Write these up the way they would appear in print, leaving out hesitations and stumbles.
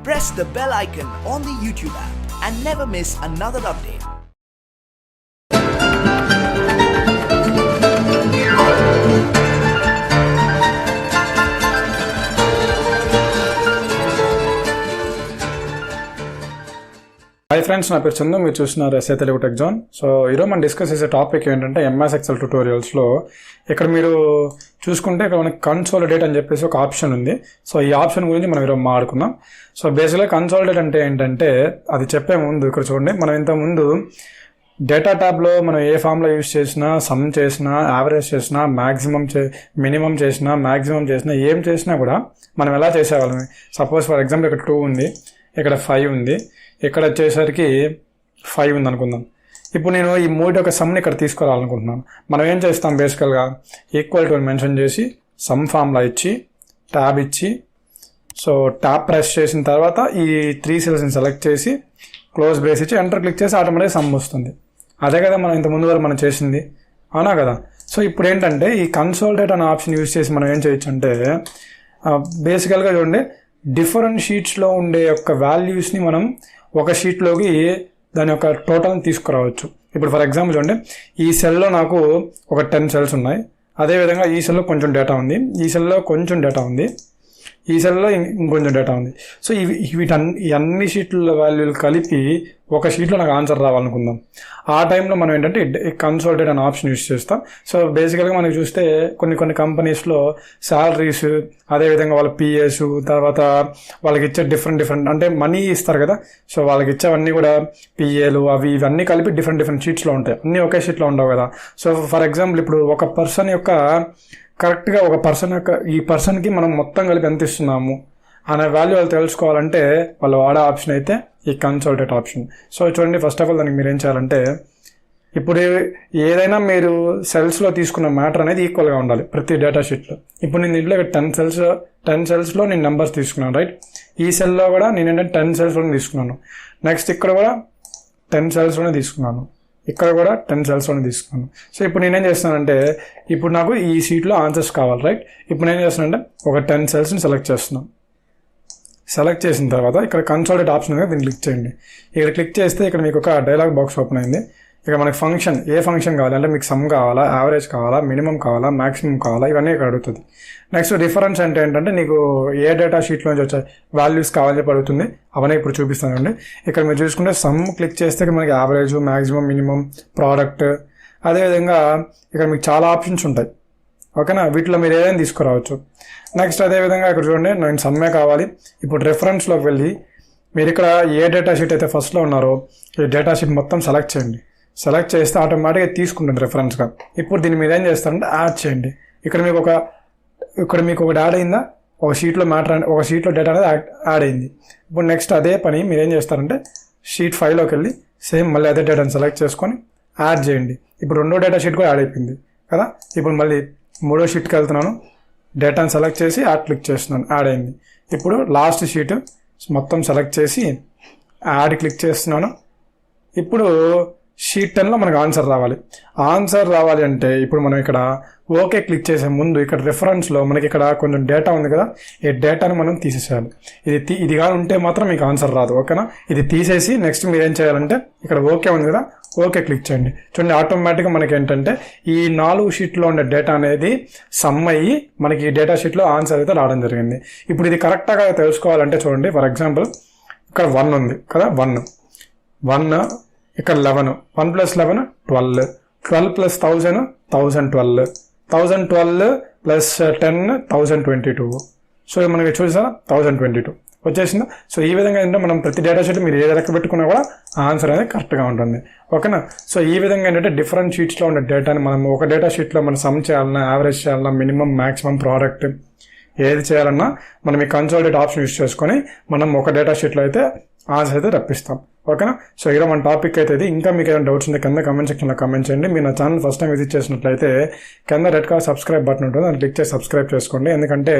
press the bell icon on the YouTube app and never miss another update. Hi friends, నా పేరు చందు. మీరు చూస్తున్నారు SA Telugu tech zone. So ఈరోజు మనం discuss చేసే టాపిక్ ఏంటంటే ఎంఎస్ ఎక్సెల్ ట్యుటోరియల్స్లో ఇక్కడ మీరు చూసుకుంటే ఇక్కడ మనకి కన్సోలిడేట్ అని చెప్పేసి ఒక ఆప్షన్ ఉంది. సో ఈ ఆప్షన్ గురించి మనం ఈరోజు మాట్లాడుకుందాం. సో బేసిక్గా కన్సోలిడేట్ అంటే ఏంటంటే అది చెప్పే ముందు ఇక్కడ చూడండి, మనం ఇంతకుముందు డేటా ట్యాబ్లో మనం ఏ ఫామ్లో యూజ్ చేసినా, సమ్ చేసినా, యావరేజ్ చేసినా, మినిమం చేసినా, మ్యాక్సిమం చేసినా, ఏం చేసినా కూడా మనం ఎలా చేసేవాళ్ళం. సపోజ్ ఫర్ ఎగ్జాంపుల్ ఇక్కడ 2 ఉంది, ఇక్కడ 5 ఉంది, ఇక్కడ వచ్చేసరికి 5 ఉంది అనుకుందాం. ఇప్పుడు నేను ఈ మూడు యొక్క సమ్ని ఇక్కడ తీసుకురావాలనుకుంటున్నాను. మనం ఏం చేస్తాం, బేసికల్గా ఈక్వల్ టు మెన్షన్ చేసి సమ్ ఫామ్లా ఇచ్చి ట్యాబ్ ఇచ్చి, సో ట్యాబ్ ప్రెస్ చేసిన తర్వాత ఈ 3 సెల్స్ని సెలెక్ట్ చేసి క్లోజ్ బ్రేస్ ఇచ్చి ఎంటర్ క్లిక్ చేసి ఆటోమేటిక్గా సమ్ వస్తుంది. అదే కదా మనం ఇంత ముందు వరకు మనం చేసింది, అవునా కదా. సో ఇప్పుడు ఏంటంటే ఈ కన్సోలిడేట్ అనే ఆప్షన్ యూజ్ చేసి మనం ఏం చేయొచ్చు అంటే బేసికల్గా చూడండి, డిఫరెంట్ షీట్స్లో ఉండే యొక్క వాల్యూస్ని మనం ఒక షీట్లోకి దాని యొక్క టోటల్ని తీసుకురావచ్చు. ఇప్పుడు ఫర్ ఎగ్జాంపుల్ చూడండి, ఈ సెల్లో నాకు ఒక 10 సెల్స్ ఉన్నాయి. అదేవిధంగా ఈ సెల్లో కొంచెం డేటా ఉంది, ఈ సెల్లో కొంచెం డేటా ఉంది, ఈ సెల్లో ఇంకొంచెం డేటా ఉంది. సో అన్ని షీట్ల వాల్యూలు కలిపి ఒక షీట్లో నాకు ఆన్సర్ రావాలనుకుందాం. ఆ టైంలో మనం ఏంటంటే కన్సోలిడేట్ అనే ఆప్షన్ యూస్ చేస్తాం. సో బేసికల్గా మనకి చూస్తే కొన్ని కంపెనీస్లో శాలరీస్, అదేవిధంగా వాళ్ళ పిఎస్, తర్వాత వాళ్ళకి ఇచ్చే డిఫరెంట్ అంటే మనీ ఇస్తారు కదా. సో వాళ్ళకి ఇచ్చేవన్నీ కూడా పిఏలు అవి ఇవన్నీ కలిపి డిఫరెంట్ షీట్స్లో ఉంటాయి, అన్నీ ఒకే షీట్లో ఉండవు కదా. సో ఫర్ ఎగ్జాంపుల్ ఇప్పుడు ఒక పర్సన్ యొక్క కరెక్ట్గా ఒక పర్సన్ యొక్క ఈ పర్సన్కి మనం మొత్తం కలిపి ఎంత ఇస్తున్నాము అనే వాల్యూ వాళ్ళు తెలుసుకోవాలంటే వాళ్ళు వాడే ఆప్షన్ అయితే ఈ కన్సోలిడేట్ ఆప్షన్. సో చూడండి, ఫస్ట్ ఆఫ్ ఆల్ దానికి మీరు ఏం చేయాలంటే, ఇప్పుడు ఏదైనా మీరు సెల్స్లో తీసుకున్న మ్యాటర్ అనేది ఈక్వల్గా ఉండాలి ప్రతి డేటా షీట్లో. ఇప్పుడు నేను దీంట్లో 10 సెల్స్లో నేను నెంబర్స్ తీసుకున్నాను, రైట్. ఈ సెల్లో కూడా నేను ఏంటంటే 10 సెల్స్లోనే తీసుకున్నాను. నెక్స్ట్ ఇక్కడ కూడా 10 సెల్స్లోనే తీసుకున్నాను, ఇక్కడ కూడా 10 సెల్స్లోనే తీసుకున్నాను. సో ఇప్పుడు నేనేం చేస్తున్నానంటే, ఇప్పుడు నాకు ఈ షీట్లో ఆన్సర్స్ కావాలి, రైట్. ఇప్పుడు నేను చేస్తున్నానంటే ఒక 10 సెల్స్ని సెలెక్ట్ చేస్తున్నాను. సెలెక్ట్ చేసిన తర్వాత ఇక్కడ కన్సోలిడేట్ ఆప్షన్ ఉంది, దీన్ని క్లిక్ చేయండి. ఇక్కడ క్లిక్ చేస్తే ఇక్కడ మీకు ఒక డైలాగ్ బాక్స్ ఓపెన్ అయింది. ఇక్కడ మనకి ఏ ఫంక్షన్ కావాలి అంటే మీకు సమ్ కావాలా, యావరేజ్ కావాలా, మినిమం కావాలా, మ్యాక్సిమం కావాలా, ఇవన్నీ ఇక్కడ అడుగుతుంది. నెక్స్ట్ డిఫరెన్స్ అంటే ఏంటంటే నీకు ఏ డేటా షీట్లో నుంచి వచ్చే వాల్యూస్ కావాలని చెప్పి అడుగుతుంది. అవన్నీ ఇప్పుడు చూపిస్తానండి. ఇక్కడ మీరు చూసుకుంటే సమ్ క్లిక్ చేస్తే మనకి యావరేజ్, మ్యాక్సిమం, మినిమం, ప్రోడక్ట్, అదేవిధంగా ఇక్కడ మీకు చాలా ఆప్షన్స్ ఉంటాయి, ఓకేనా. వీటిలో మీరు ఏదైనా తీసుకురావచ్చు. నెక్స్ట్ అదేవిధంగా ఇక్కడ చూడండి, నేను సమ్మే కావాలి. ఇప్పుడు రెఫరెన్స్లోకి వెళ్ళి మీరు ఇక్కడ ఏ డేటా షీట్ అయితే ఫస్ట్లో ఉన్నారో ఈ డేటా షీట్ మొత్తం సెలెక్ట్ చేయండి. సెలెక్ట్ చేస్తే ఆటోమేటిక్గా తీసుకుంటుంది రెఫరెన్స్గా. ఇప్పుడు దీన్ని మీరు ఏం చేస్తారంటే యాడ్ చేయండి. ఇక్కడ మీకు ఒకటి యాడ్ అయిందా, ఒక షీట్లో డేటా అనేది యాడ్ అయింది. ఇప్పుడు నెక్స్ట్ అదే పని మీరు ఏం చేస్తారంటే షీట్ 5లోకి వెళ్ళి సేమ్ మళ్ళీ అదే డేటాని సెలెక్ట్ చేసుకొని యాడ్ చేయండి. ఇప్పుడు 2వ డేటా షీట్ కూడా యాడ్ అయిపోయింది కదా. ఇప్పుడు మళ్ళీ 3వ షీట్కి వెళ్తున్నాను, డేటాని సెలెక్ట్ చేసి యాడ్ క్లిక్ చేస్తున్నాను, యాడ్ అయింది. ఇప్పుడు లాస్ట్ షీట్ మొత్తం సెలెక్ట్ చేసి యాడ్ క్లిక్ చేస్తున్నాను. ఇప్పుడు షీట్ 10లో మనకు ఆన్సర్ రావాలి అంటే ఇప్పుడు మనం ఇక్కడ ఓకే క్లిక్ చేసే ముందు ఇక్కడ రెఫరెన్స్లో మనకి ఇక్కడ కొంచెం డేటా ఉంది కదా, ఈ డేటాని మనం తీసేసేయాలి. ఇది కానీ ఉంటే మాత్రం మీకు ఆన్సర్ రాదు, ఓకేనా. ఇది తీసేసి నెక్స్ట్ మీరు ఏం చేయాలంటే ఇక్కడ ఓకే ఉంది కదా, ఓకే క్లిక్ చేయండి. చూడండి, ఆటోమేటిక్గా మనకి ఏంటంటే ఈ 4 షీట్లో ఉండే డేటా అనేది సమ్ అయ్యి మనకి ఈ డేటా షీట్లో ఆన్సర్ అయితే రావడం జరిగింది. ఇప్పుడు ఇది కరెక్ట్గా తెలుసుకోవాలంటే చూడండి, ఫర్ ఎగ్జాంపుల్ ఇక్కడ 1 ఉంది కదా, 1 ఇక్కడ 11, 1 + 11 12, 12 + 1000 1012, 1012 + 10 1022. సో మనకి చూసారా 1022 వచ్చేసిందా. సో ఈ విధంగా ఏంటంటే మనం ప్రతి డేటా షీట్ మీరు ఏ లెక్క పెట్టుకున్నా కూడా ఆన్సర్ అనేది కరెక్ట్గా ఉంటుంది, ఓకేనా. సో ఈ విధంగా ఏంటంటే డిఫరెంట్ షీట్స్లో ఉండే డేటాని మనం ఒక డేటా షీట్లో మనం సమ్ చేయాలన్నా, యావరేజ్ చేయాలన్నా, మినిమం, మ్యాక్సిమం, ప్రోడక్ట్ ఏది చేయాలన్నా మనం ఈ కన్సోలిడేట్ ఆప్షన్ యూస్ చేసుకొని మనం ఒక డేటా షీట్లో అయితే ఆన్సర్ అయితే రప్పిస్తాం, ఓకేనా. సో ఈరోజు మన టాపిక్ అయితే ఇది. ఇంకా మీకు ఏమైనా డౌట్స్ ఉంటే కింద కమెంట్ సెక్షన్లో కమెంట్ చేయండి. మీరు నా ఛానల్ ఫస్ట్ టైం విజిట్ చేసినట్లయితే కింద రెడ్ కలర్ సబ్స్క్రైబ్ బటన్ ఉంటుంది, దాన్ని క్లిక్ చేసి సబ్స్క్రైబ్ చేసుకోండి. ఎందుకంటే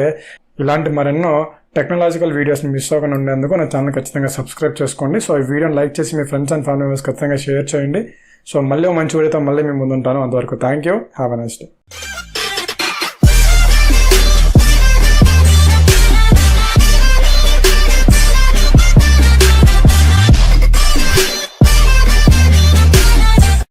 ఇలాంటి మరెన్నో టెక్నాలజికల్ వీడియోస్ని మిస్ అవ్వకుండా ఉండేందుకు నా ఛానల్ ఖచ్చితంగా సబ్స్క్రైబ్ చేసుకోండి. సో ఈ వీడియోని లైక్ చేసి మీ ఫ్రెండ్స్ అండ్ ఫ్యామిలీ మెంబర్స్ ఖచ్చితంగా షేర్ చేయండి. సో మళ్ళీ మంచి వీడియోతో మళ్ళీ మీ ముందు ఉంటాను. అంతవరకు thank you, have a nice day.